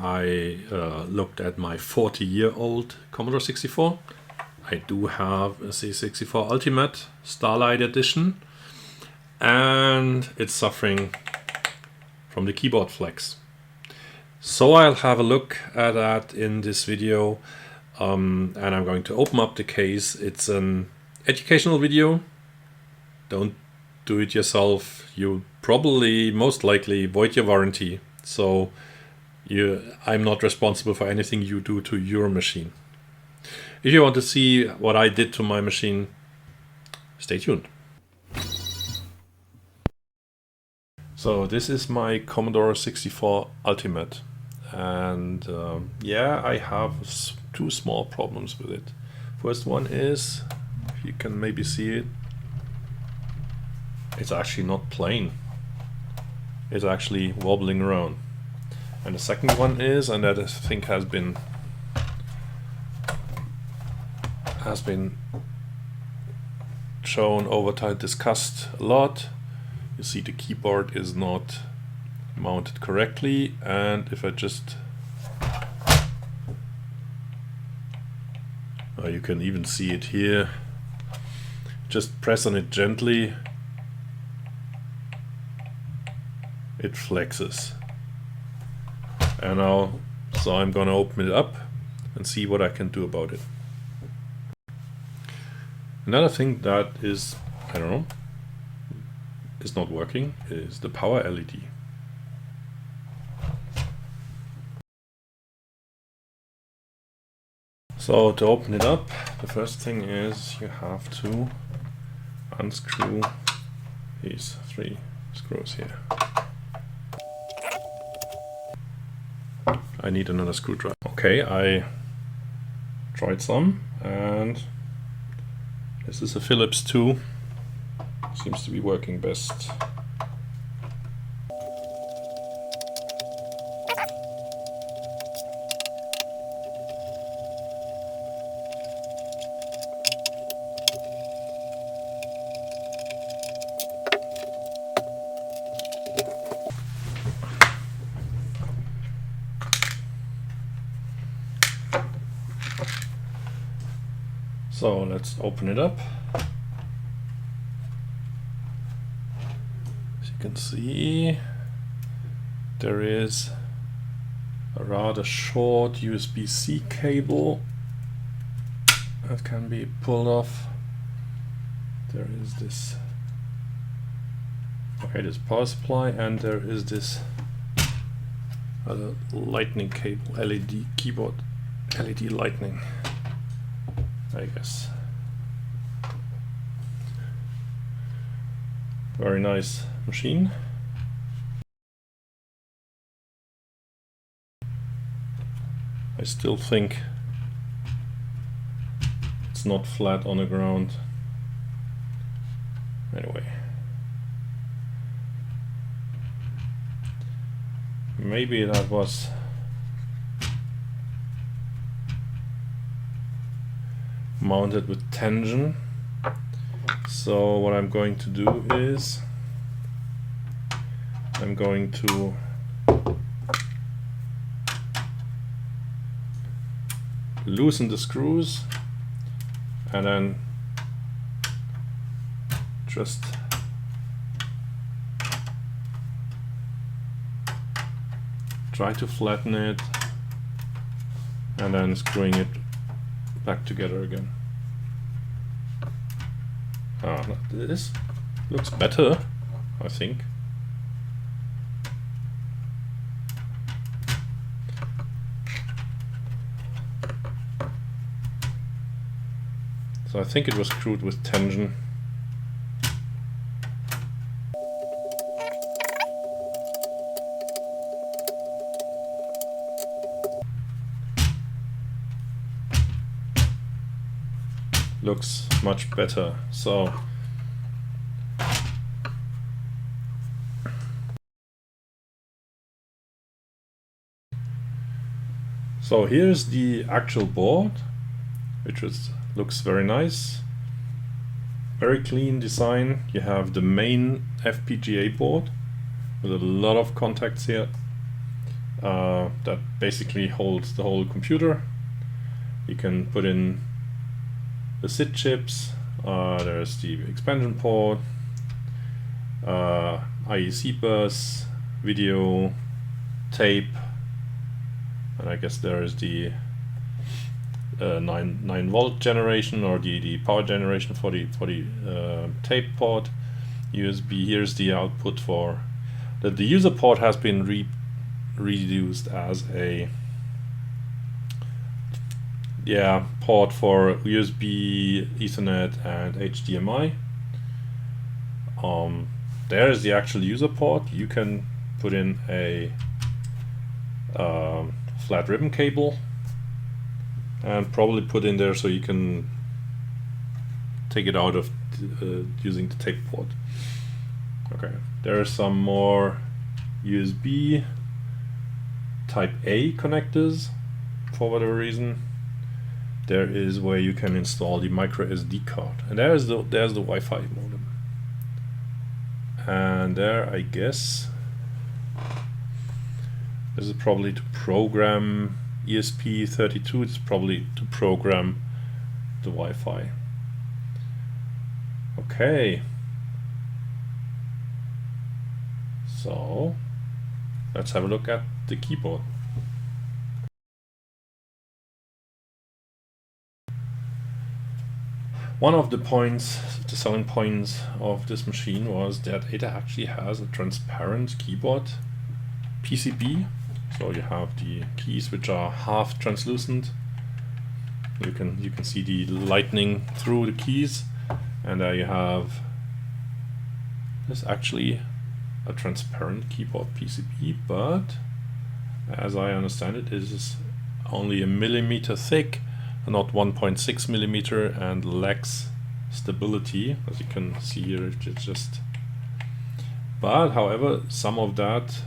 I looked at my 40-year-old Commodore 64. I do have a C64 Ultimate Starlight Edition, and it's suffering from the keyboard flex. So I'll have a look at that in this video, and I'm going to open up the case. It's an educational video. Don't do it yourself. You probably most likely void your warranty, so I'm not responsible for anything you do to your machine. If you want to see what I did to my machine, stay tuned. So this is my Commodore 64 Ultimate, and yeah, I have two small problems with it. First one is, if you can maybe see it, it's actually not playing. It's actually wobbling around. And the second one is, and that I think has been shown over time, discussed a lot. You see the keyboard is not mounted correctly, and if I just, oh, you can even see it here, just press on it gently, it flexes. And now, so I'm gonna open it up and see what I can do about it. Another thing that is, I don't know, is not working is the power LED. So to open it up, the first thing is you have to unscrew these 3 screws here. I need another screwdriver. Okay, I tried some, and this is a Phillips 2. Seems to be working best. So let's open it up. As you can see, there is a rather short USB-C cable that can be pulled off. There is this, okay, this power supply, and there is this other lightning cable, LED keyboard, LED lightning, I guess. Very nice machine. I still think it's not flat on the ground. Anyway, maybe that was mounted with tension. So what I'm going to do is I'm going to loosen the screws and then just try to flatten it and then screwing it back together again. This looks better, I think. So I think it was screwed with tension. Looks much better. So here's the actual board, which looks very nice. Very clean design. You have the main FPGA board with a lot of contacts here. that basically holds the whole computer. You can put in the SID chips, there's the expansion port, IEC bus, video, tape, and I guess there is the 9 volt generation, or the power generation for the tape port. USB, here's the output for the user port has been reduced as a port for USB, Ethernet, and HDMI. There is the actual user port. You can put in a flat ribbon cable and probably put in there so you can take it out of using the tape port. Okay, there are some more USB Type A connectors for whatever reason. There is where you can install the micro SD card, and there's the Wi-Fi modem. And there, I guess, this is probably to program ESP32. It's probably to program the Wi-Fi. Okay. So let's have a look at the keyboard. One of the selling points of this machine was that it actually has a transparent keyboard PCB. So you have the keys which are half translucent. You can see the lightning through the keys, and there you have this actually a transparent keyboard PCB, but as I understand it, it is only 1 millimeter thick, not 1.6 millimeter, and lacks stability, as you can see here. It's just, but however, some of that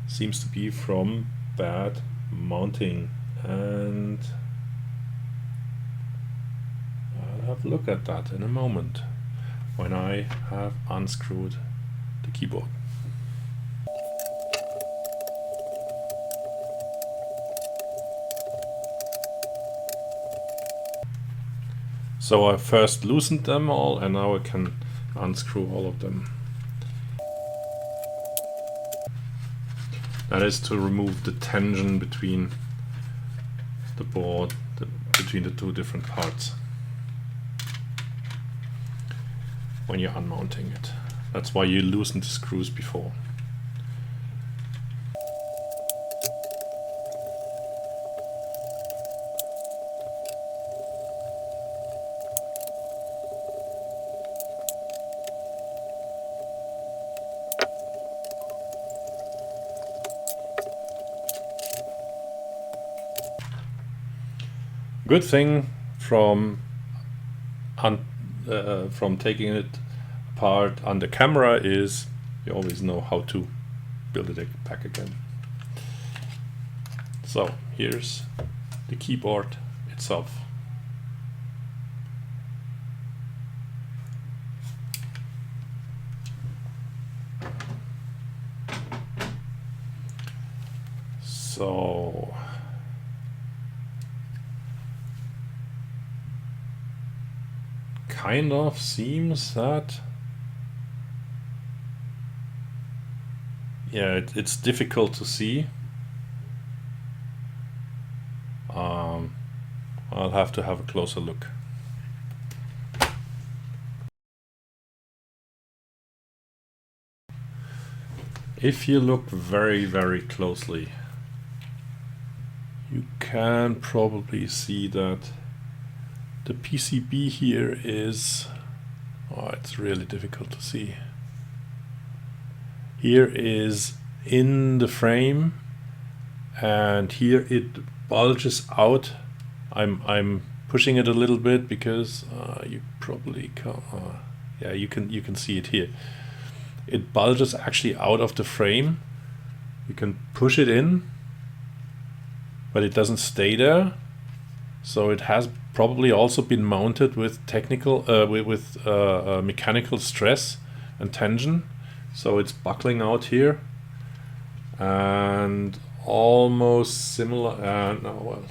seems to be from bad mounting, and I'll have a look at that in a moment when I have unscrewed the keyboard. So I first loosened them all, and now I can unscrew all of them. That is to remove the tension between the board, between the two different parts when you're unmounting it. That's why you loosen the screws before. Good thing from taking it apart on the camera is you always know how to build it back again. So here's the keyboard itself. So kind of seems that it's difficult to see. I'll have to have a closer look. If you look very, very closely, you can probably see that the PCB here is, it's really difficult to see. Here is in the frame, and here it bulges out. I'm pushing it a little bit because you probably can't. Yeah, you can see it here. It bulges actually out of the frame. You can push it in, but it doesn't stay there. So it has probably also been mounted with mechanical stress and tension. So it's buckling out here, and almost similar. No, well,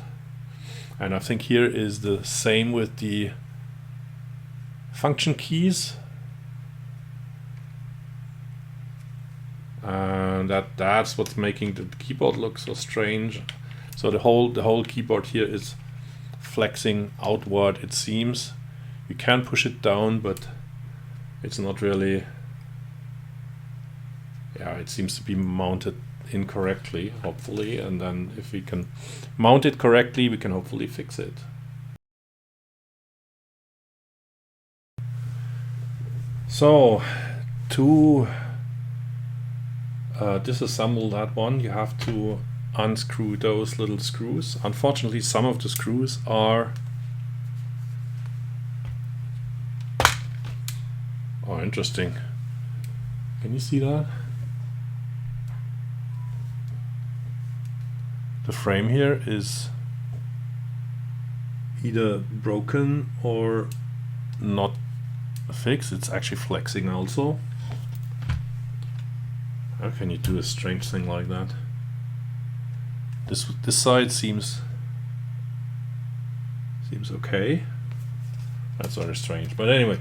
and I think here is the same with the function keys, and that's what's making the keyboard look so strange. So the whole keyboard here is flexing outward, it seems. You can push it down, but it's not really. Yeah, it seems to be mounted incorrectly, hopefully, and then if we can mount it correctly, we can hopefully fix it. So to disassemble that one, you have to unscrew those little screws. Unfortunately, some of the screws are interesting. Can you see that? The frame here is either broken or not fixed. It's actually flexing also. How can you do a strange thing like that? This side seems okay. That's very strange. But anyway,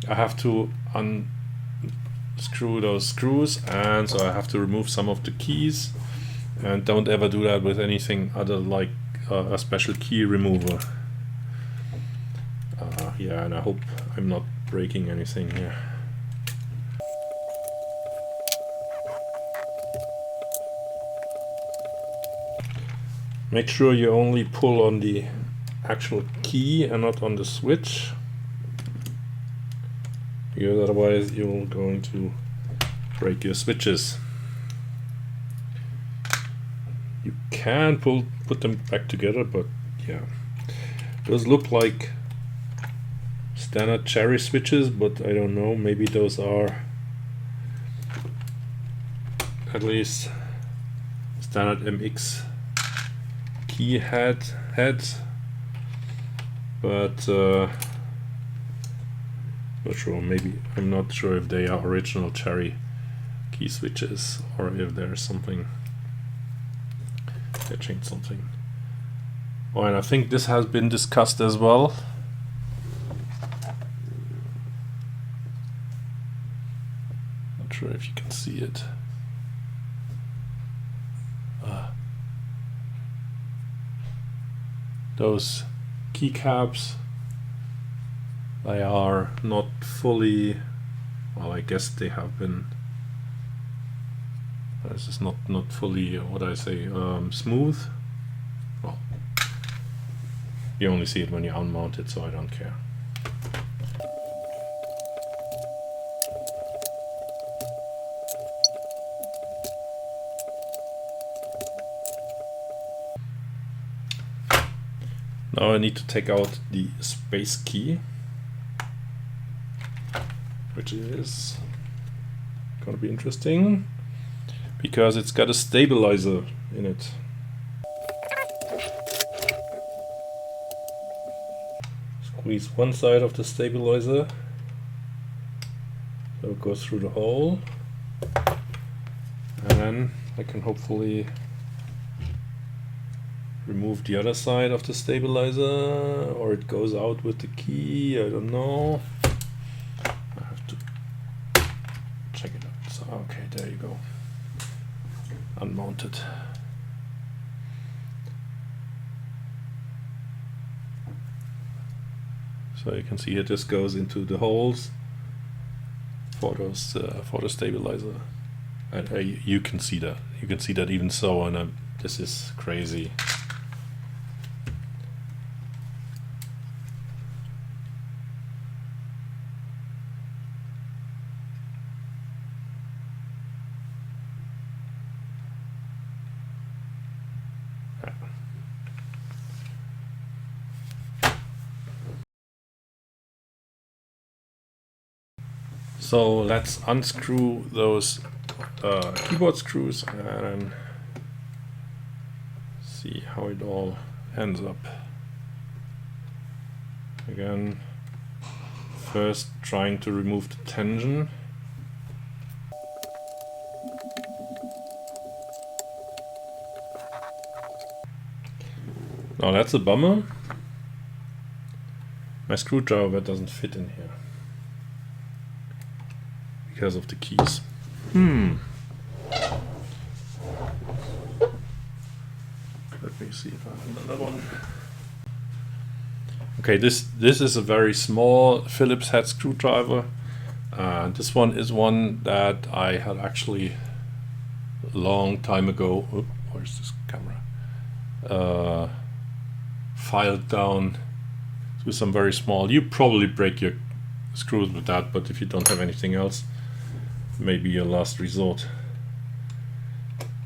I have to unscrew those screws, and so I have to remove some of the keys. And don't ever do that with anything other like a special key remover. Yeah, and I hope I'm not breaking anything here. Make sure you only pull on the actual key and not on the switch, because otherwise you're going to break your switches. You can put them back together, but yeah, those look like standard cherry switches, but I don't know, maybe those are at least standard MX key heads, but not sure. Maybe I'm not sure if they are original cherry key switches or if there's something. They changed something. Oh, and I think this has been discussed as well. Not sure if you can see it. Those keycaps, they are not fully, well, I guess they have been, this is not fully, what I say, smooth. Well, you only see it when you unmount it, so I don't care. Now I need to take out the space key, which is going to be interesting because it's got a stabilizer in it. Squeeze one side of the stabilizer, so it goes through the hole, and then I can hopefully remove the other side of the stabilizer, or it goes out with the key, I don't know. I have to check it out. So, okay, there you go. Unmounted. So you can see here this goes into the holes for those for the stabilizer, and you can see that. You can see that even so, and this is crazy. So let's unscrew those keyboard screws and see how it all ends up. Again, first trying to remove the tension. Now that's a bummer. My screwdriver doesn't fit in here because of the keys. Let me see if I have another one. Okay, this is a very small Phillips head screwdriver. This one is one that I had actually a long time ago. Oop, where's this camera? Filed down with some very small. You probably break your screws with that, but if you don't have anything else, maybe your last resort.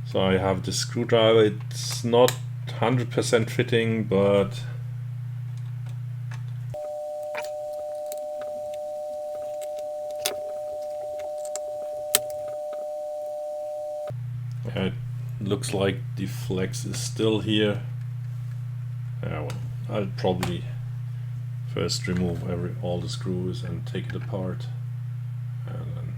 So I have this screwdriver. It's not 100% fitting, but it looks like the flex is still here. Yeah, well, I'll probably first remove all the screws and take it apart, and then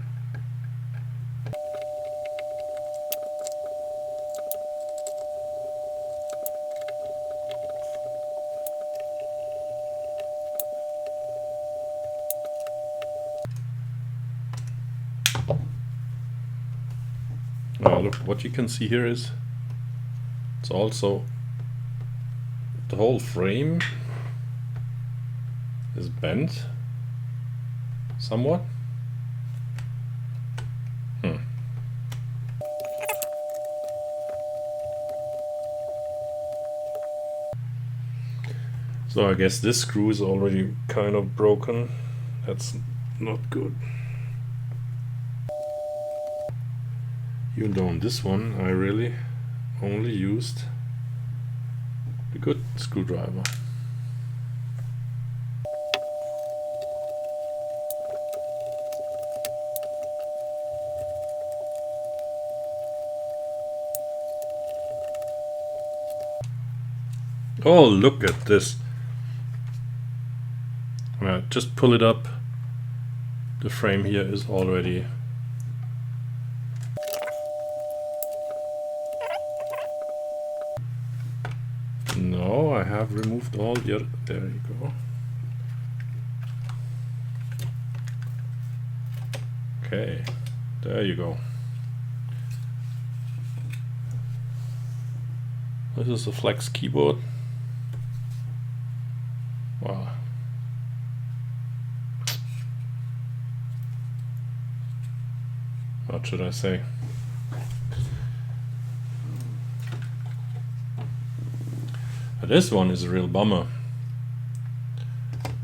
look, what you can see here is it's also the whole frame is bent somewhat. So I guess this screw is already kind of broken. That's not good. Even though on this one I really only used the good screwdriver. Oh, look at this. Just pull it up. The frame here is already I have removed all the other. There you go. Okay, there you go. This is a flex keyboard. Wow. What should I say? This one is a real bummer,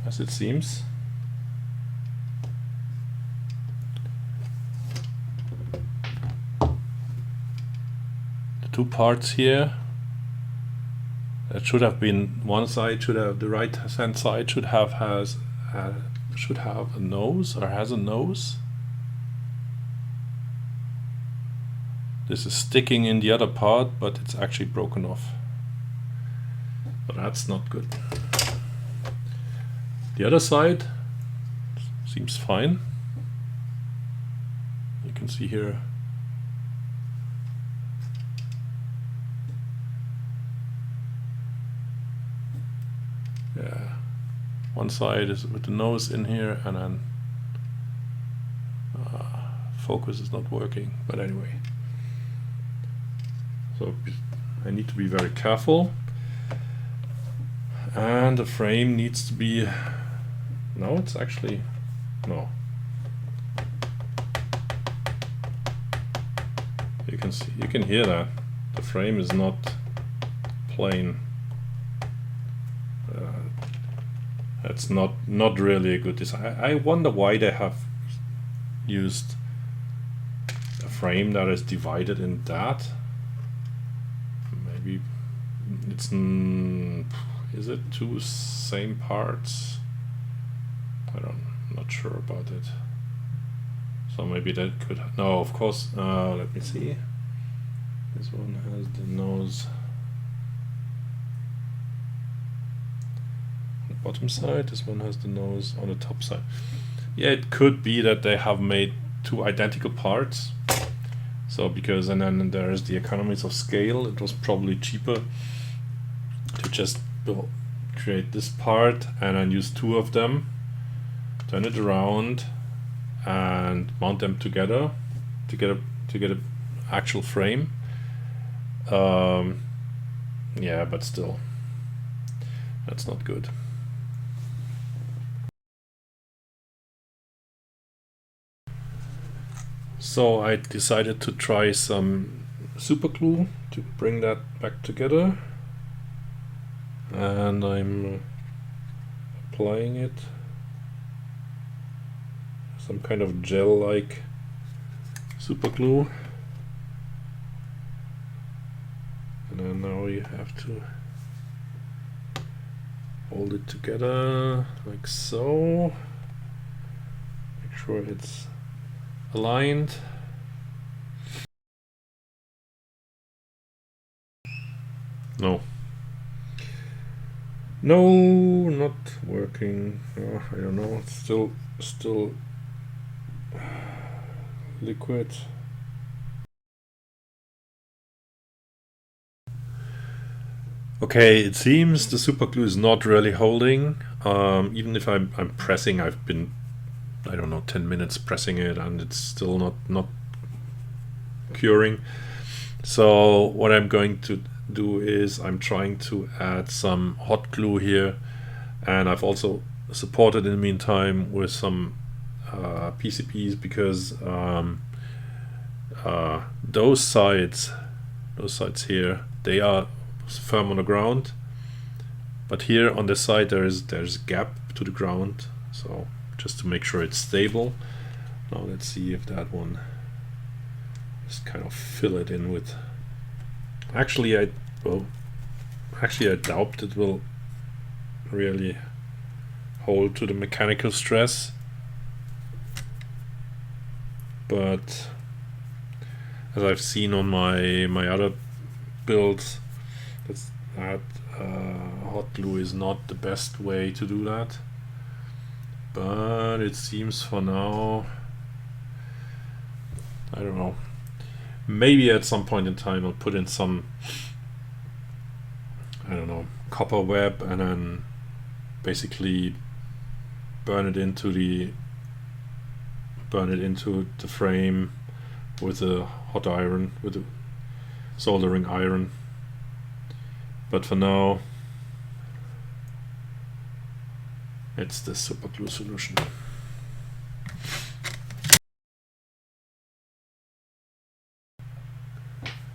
as it seems. The two parts here, that should have been one side, should have the right hand side should have a nose, or has a nose. This is sticking in the other part, but it's actually broken off. That's not good. The other side seems fine. You can see here one side is with the nose in here, and then focus is not working, but anyway. So I need to be very careful. And the frame needs to be, no, it's actually, no. You can see, you can hear that. The frame is not plain. That's not really a good design. I wonder why they have used a frame that is divided in that. Maybe it's... Is it two same parts? I'm not sure about it. So maybe that could... No, of course. Let me see. This one has the nose on the bottom side. This one has the nose on the top side. Yeah, it could be that they have made two identical parts. So because, and then there is the economies of scale. It was probably cheaper to just create this part and then use two of them, turn it around and mount them together to get a actual frame. Yeah, but still, that's not good. So I decided to try some super glue to bring that back together, and I'm applying it, some kind of gel-like super glue, and then now you have to hold it together like so, make sure it's aligned. No, not working. Oh, I don't know, it's still liquid. Okay, it seems the super glue is not really holding. Even if I'm pressing, I've been, I don't know, 10 minutes pressing it, and it's still not curing. So what I'm going to do is I'm trying to add some hot glue here, and I've also supported in the meantime with some PCBs, because those sides here, they are firm on the ground, but here on the side there's a gap to the ground, so just to make sure it's stable. Now let's see if that one, just kind of fill it in with, actually I doubt it will really hold to the mechanical stress, but as I've seen on my other builds, that hot glue is not the best way to do that, but it seems for now, I don't know, maybe at some point in time I'll put in some, I don't know, copper web, and then basically burn it into the frame with a hot iron, with a soldering iron. But for now, it's the super glue solution.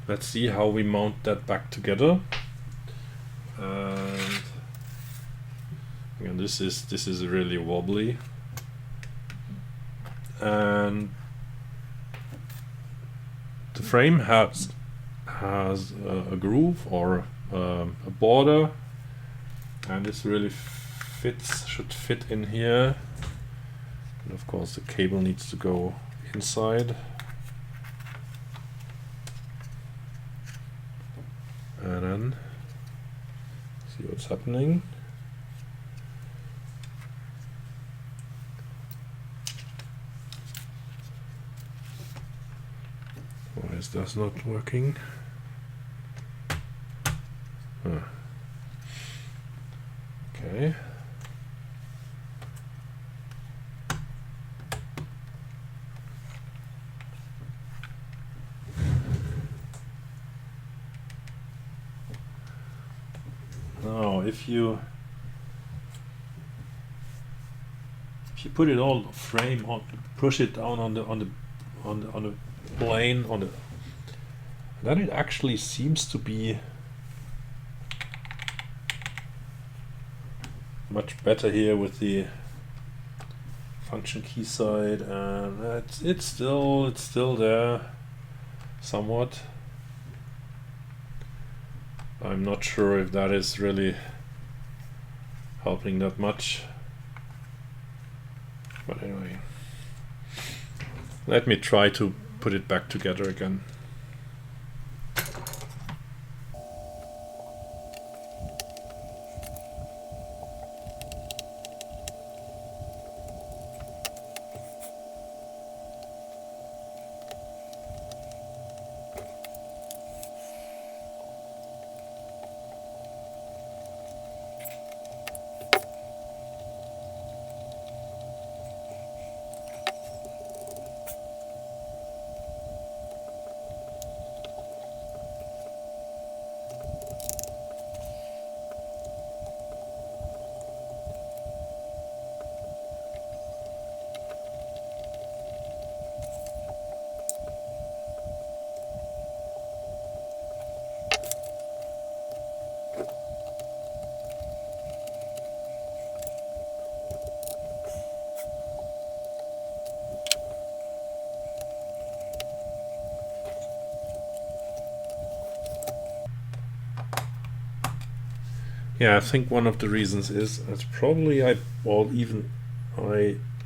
Let's see how we mount that back together. And again, this is really wobbly, and the frame has a groove or a border, and this really should fit in here, and of course the cable needs to go inside, and then see what's happening. Why is that not working? Okay. Now, if you put it on the frame, push it down on the plane, then it actually seems to be much better here with the function key side, and it's still there somewhat. I'm not sure if that is really helping that much, but anyway, let me try to put it back together again. Yeah, I think one of the reasons is it's probably I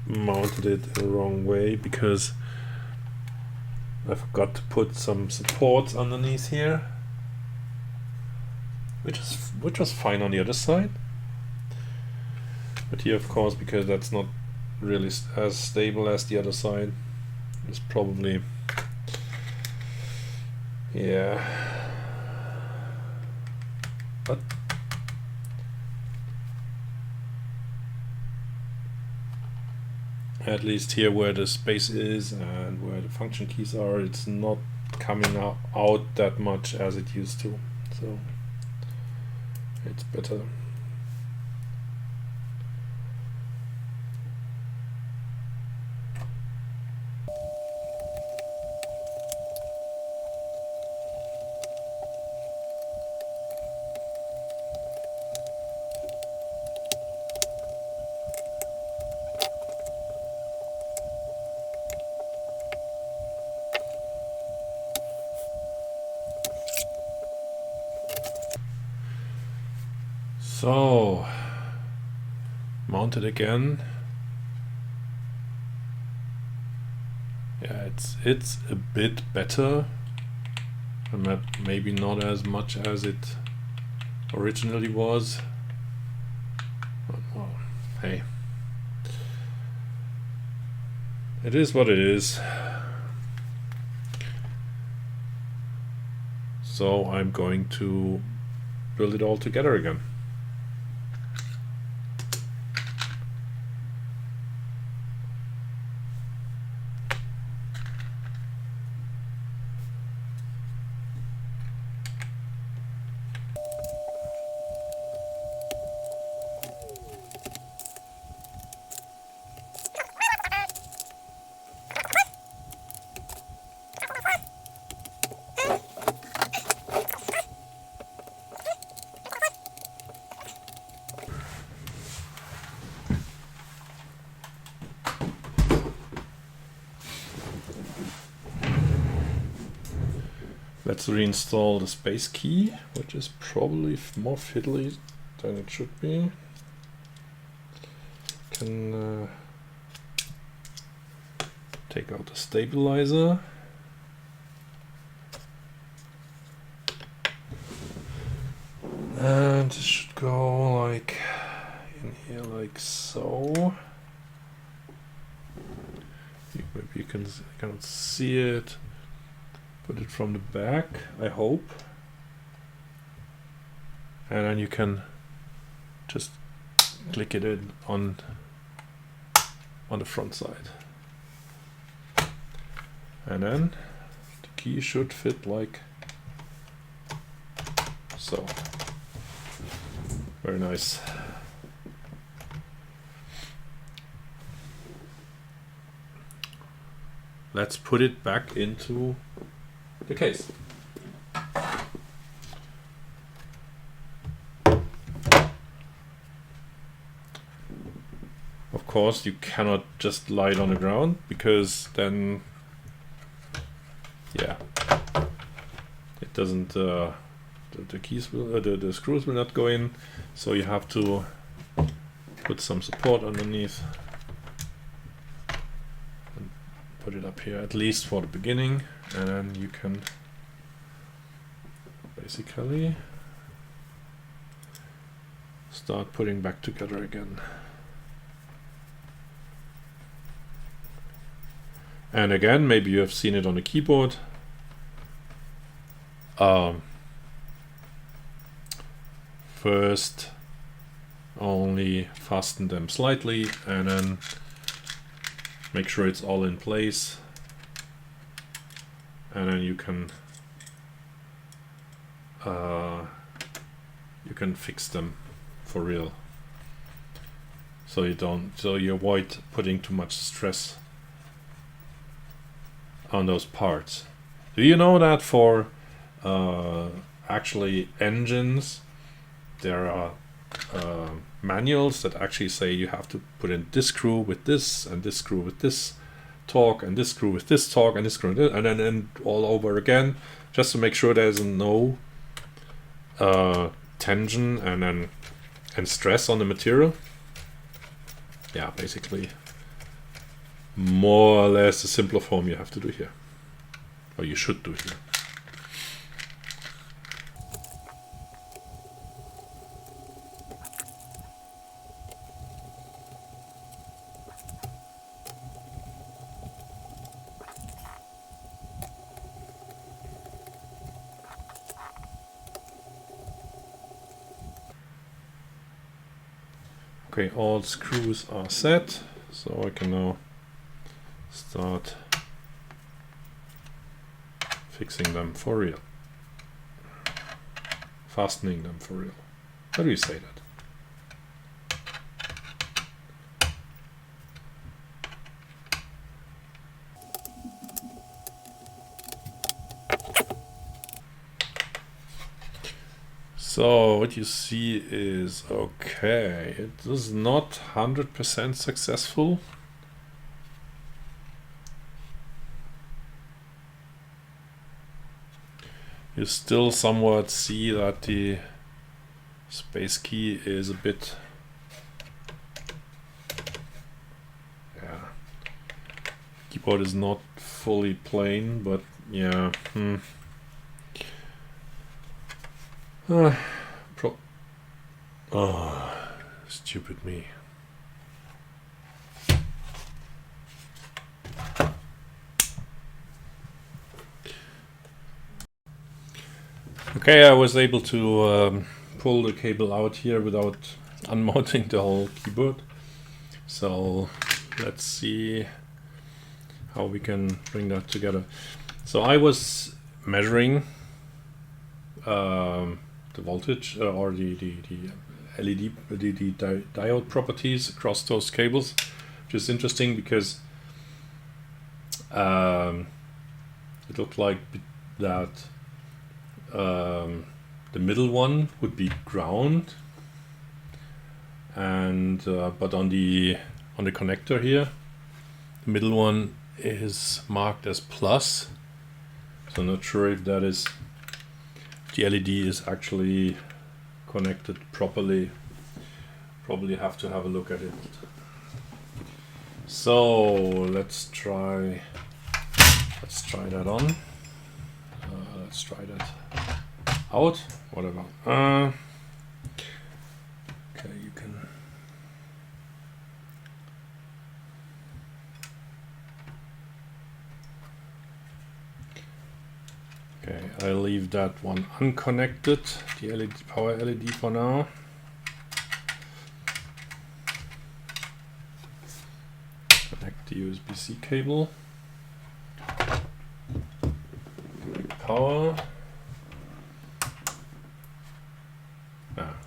mounted it the wrong way because I forgot to put some supports underneath here, which was fine on the other side. But here, of course, because that's not really as stable as the other side, it's probably, yeah. But at least here where the space is and where the function keys are, it's not coming out that much as it used to, so it's better. So, mount it again. Yeah, it's a bit better, and maybe not as much as it originally was. But, well, hey, it is what it is. So I'm going to build it all together again. Let's reinstall the space key, which is probably more fiddly than it should be. Can take out the stabilizer. And it should go like in here, like so. Maybe you cannot see it. Put it from the back, I hope. And then you can just click it in on the front side. And then the key should fit like so. Very nice. Let's put it back into the case. Of course, you cannot just lie it on the ground because then, yeah, it doesn't. The keys will, the screws will not go in. So you have to put some support underneath and put it up here, at least for the beginning, and then you can basically start putting back together again. And again, maybe you have seen it on the keyboard. First, only fasten them slightly and then make sure it's all in place. And then you can fix them for real. So you avoid putting too much stress on those parts. Do you know that for actually engines, there are manuals that actually say you have to put in this screw with this, and this screw with this torque, and this screw with this torque, and this screw with this, and then all over again, just to make sure there's no tension and stress on the material. Yeah, basically more or less the simpler form you have to do here, or you should do here. Okay, all screws are set, so I can now start fixing them for real. Fastening them for real. How do you say that? So what you see is, okay, it is not 100% successful. You still somewhat see that the space key is a bit, yeah, keyboard is not fully plain, but yeah. Oh, stupid me. Okay, I was able to pull the cable out here without unmounting the whole keyboard. So let's see how we can bring that together. So I was measuring the voltage or the LED, the diode properties across those cables, which is interesting because it looked like that the middle one would be ground, and but on the connector here, the middle one is marked as plus. So I'm not sure if that is, the LED is actually connected properly. Probably have to have a look at it. So let's try that on. Let's try that out. Whatever. Okay, you can. Okay, I'll leave that one unconnected, the LED, power LED for now. Connect the USB-C cable. Power.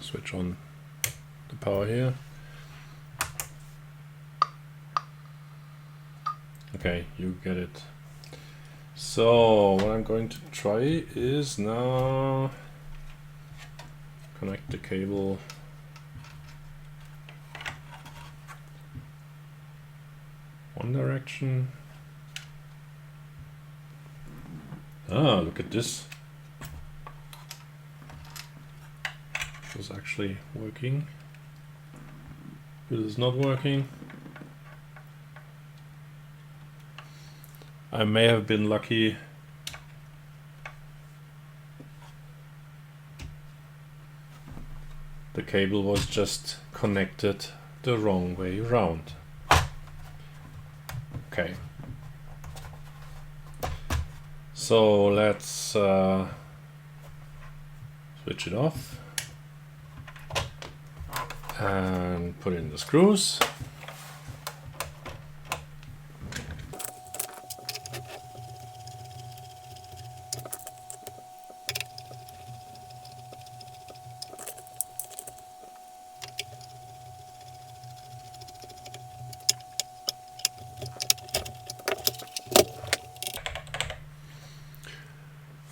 Switch on the power here. Okay, you get it. So what I'm going to try is now connect the cable one direction. Ah, look at this. This is actually working. This is not working. I may have been lucky. The cable was just connected the wrong way around. Okay. So let's switch it off and put in the screws.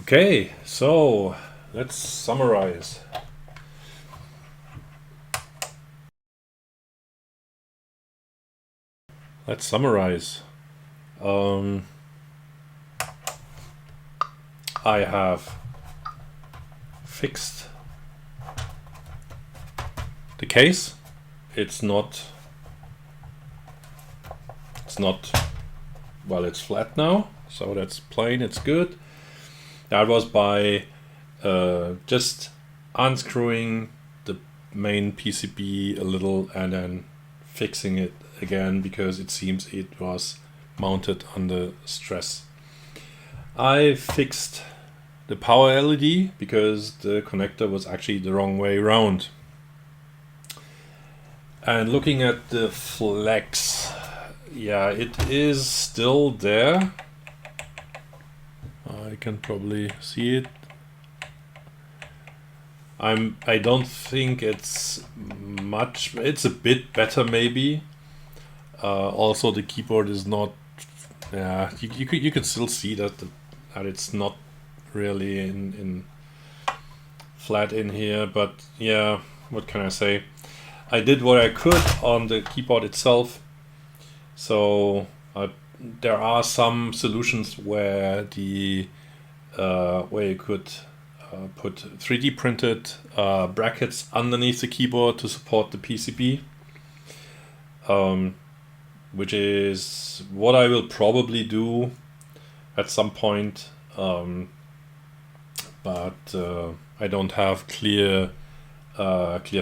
Okay, so let's summarize. I have fixed the case. It's not, well, it's flat now, so that's plain, it's good. That was by just unscrewing the main PCB a little and then fixing it again, because it seems it was mounted under stress. I fixed the power LED because the connector was actually the wrong way around. And looking at the flex, yeah, it is still there. I can probably see it. I don't think it's much. It's a bit better maybe. Also, the keyboard is not. Yeah, you could still see that it's not really in flat in here. But yeah, what can I say? I did what I could on the keyboard itself. So there are some solutions where the where you could put 3D printed brackets underneath the keyboard to support the PCB, which is what I will probably do at some point, but I don't have clear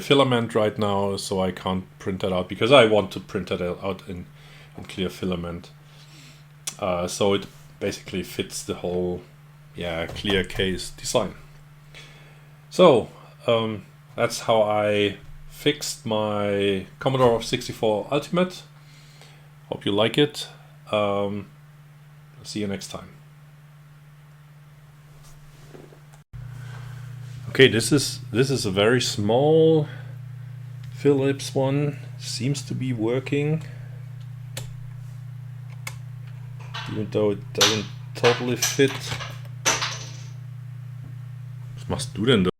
filament right now, so I can't print that out because I want to print that out in clear filament. So it basically fits the whole clear case design. So that's how I fixed my Commodore 64 Ultimate. Hope you like it. See you next time. Okay, this is a very small Philips one. Seems to be working, even though it doesn't totally fit. Was machst du denn da?